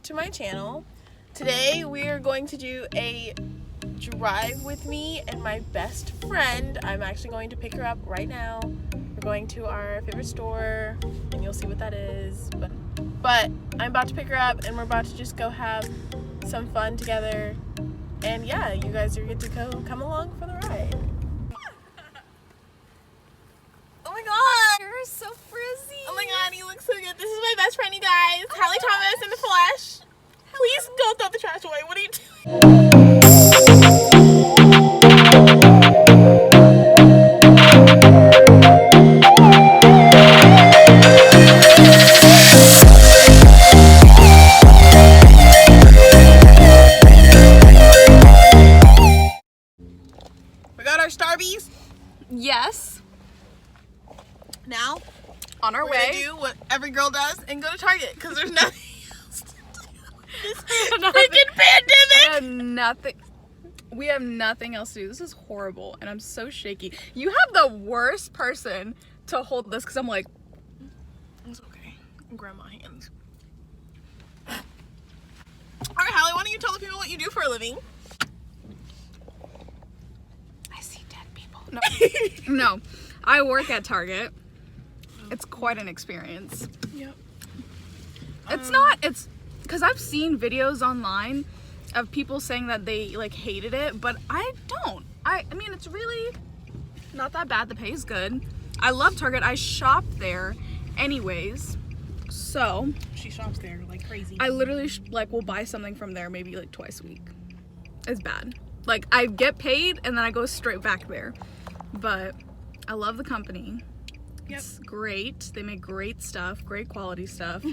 to my channel. Today we are going to do a drive with me and my best friend. I'm actually going to pick her up right now. We're going to our favorite store and you'll see what that is. But I'm about to pick her up and we're about to just go have some fun together. And yeah, you guys are good to come along for the ride. Oh my god! You're so frizzy. Oh my god, you look so good. This is my best friend, you guys. Halle Thomas in the flesh. Please don't throw the trash away. What are you doing? We got our Starbies. Yes. Now, On our we're way. gonna do what every girl does and go to Target because there's nothing else to do. This Nothing. freaking pandemic. We have nothing else to do. This is horrible, and I'm so shaky. You have the worst person to hold this because I'm like, It's okay. Grandma hands. All right, Halle, why don't you tell the people what you do for a living? I see dead people. No, I work at Target. It's quite an experience. Yep. It's because I've seen videos online of people saying that they like hated it, but I don't. I mean, it's really not that bad. The pay is good. I love Target. I shop there anyways. So She shops there like crazy. I literally will buy something from there maybe like twice a week. It's bad. Like I get paid and then I go straight back there. But I love the company. Yep. It's great. They make great stuff, great quality stuff.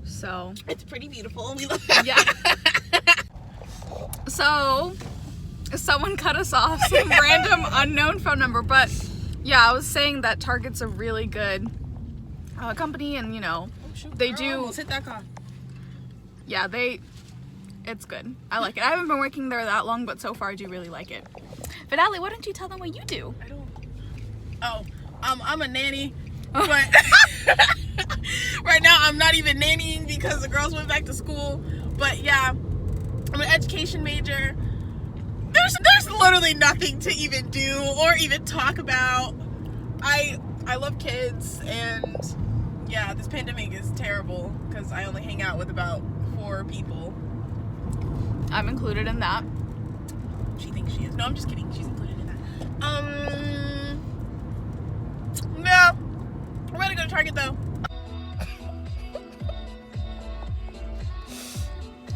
So It's pretty beautiful. We love it. yeah. So someone cut us off, some random unknown phone number, but yeah, I was saying that Target's a really good company, and you know, they do. Almost hit that car. Yeah, it's good. I like it. I haven't been working there that long, but so far I do really like it. But Allie, why don't you tell them what you do? I don't. Oh, I'm a nanny, but right now I'm not even nannying because the girls went back to school. But yeah, I'm an education major. There's literally nothing to even do or even talk about. I love kids, and yeah, this pandemic is terrible because I only hang out with about 4 people. I'm included in that. She thinks she is. No, I'm just kidding. She's included in that. No. We're gonna go to Target though.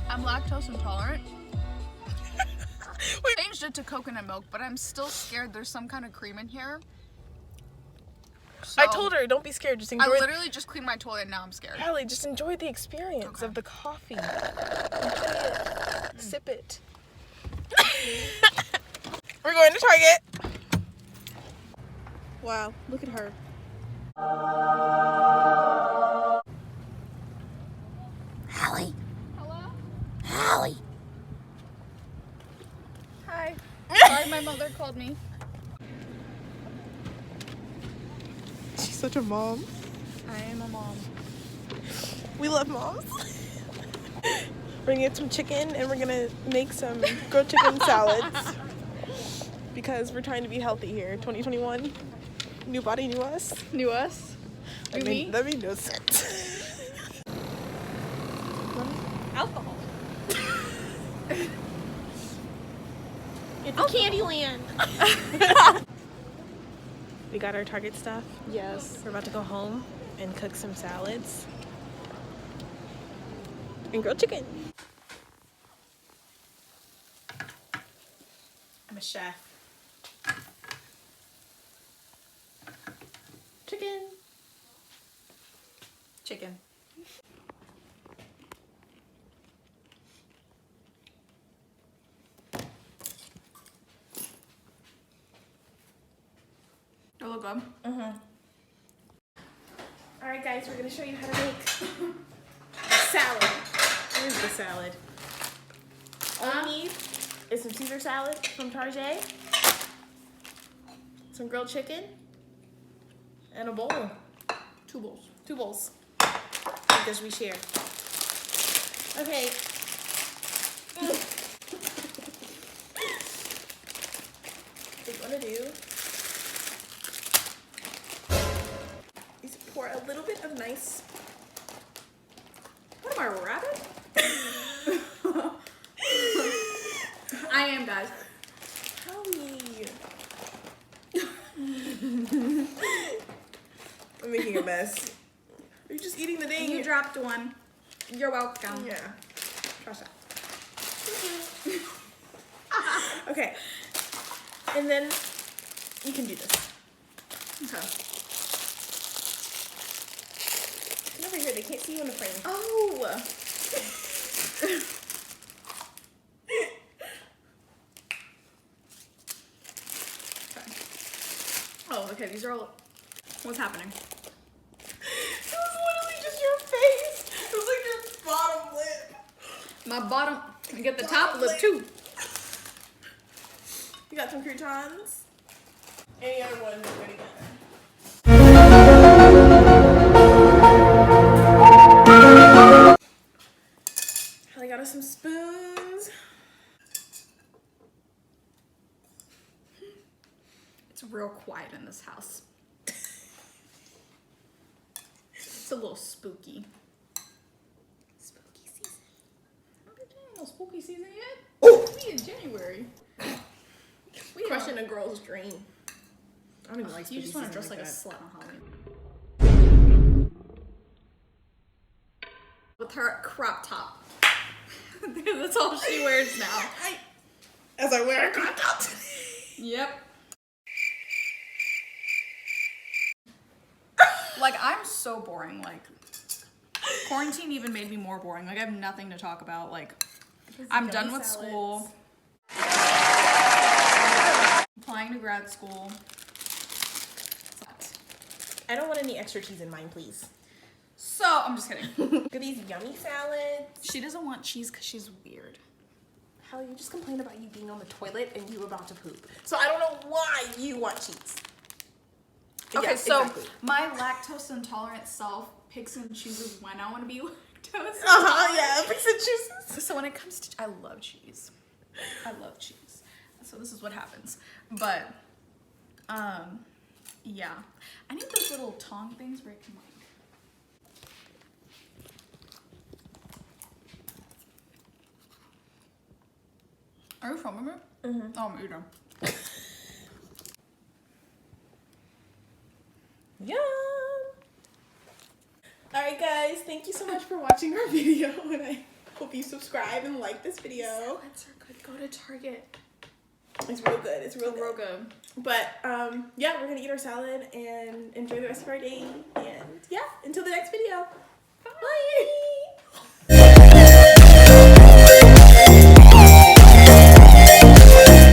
I'm lactose intolerant. We changed it to coconut milk, but I'm still scared there's some kind of cream in here. So I told her, don't be scared. Just enjoy. I literally just cleaned my toilet and now I'm scared. Halle, just enjoy the experience of the coffee. Enjoy it. Sip it. We're going to Target. Wow, look at her. Halle, Hello? Halle. Hi. Sorry, my mother called me. She's such a mom. I am a mom. We love moms. We're gonna get some chicken and we're gonna make some grilled chicken salads because we're trying to be healthy here. 2021, new body, new us. New us? New me? That made no sense. Alcohol. It's a candy land. We got our Target stuff. Yes. We're about to go home and cook some salads and grilled chicken. I'm a chef. Chicken. Chicken. It look good. All right, guys, we're gonna show you how to make salad. Here's the salad. All you need is some Caesar salad from Target, some grilled chicken, and a bowl. 2 bowls. 2 bowls. Because we share. Okay. What you want to do is pour a little bit of nice. What am I, a rabbit? I am, guys. Howie. I'm making a mess. Are you just eating the thing? You dropped one. You're welcome. Yeah. Trash that. Okay. And then you can do this. Okay. Come over here. They can't see you in the frame. Oh. Oh, okay, these are all. What's happening? It was literally just your face. It was like your bottom lip. My bottom. I get the top lip too. You got some croutons? Any other ones that go together? Halle got us some spoons. It's real quiet in this house. It's a little spooky. Spooky season. No spooky season yet? Oh! We in January. We Crushing a girl's dream. I don't even like You spooky just want to season dress like a that. slut on Halloween. With her crop top. That's all she wears now. As I wear a crop top. Yep. Like, I'm so boring. Like, quarantine even made me more boring. Like, I have nothing to talk about. Like, I'm done with school. Applying to grad school. I don't want any extra cheese in mine, please. So, I'm just kidding. Look at these yummy salads. She doesn't want cheese because she's weird. Halle, you just complained about you being on the toilet and you about to poop. So I don't know why you want cheese. Okay, Yeah, so exactly. my lactose intolerant self picks and chooses when I want to be lactose. Yeah, picks and chooses. So when it comes to, I love cheese. I love cheese. So this is what happens. But, yeah. I need those little tong things where it can like. Are you filming it? Mm-hmm. Oh, I'm eating. Yum. Alright guys, thank you so much for watching our video and I hope you subscribe and like this video. Salads are good. Go to Target. It's real good. It's real Real good. good. But yeah, we're gonna eat our salad and enjoy the rest of our day. And yeah, until the next video.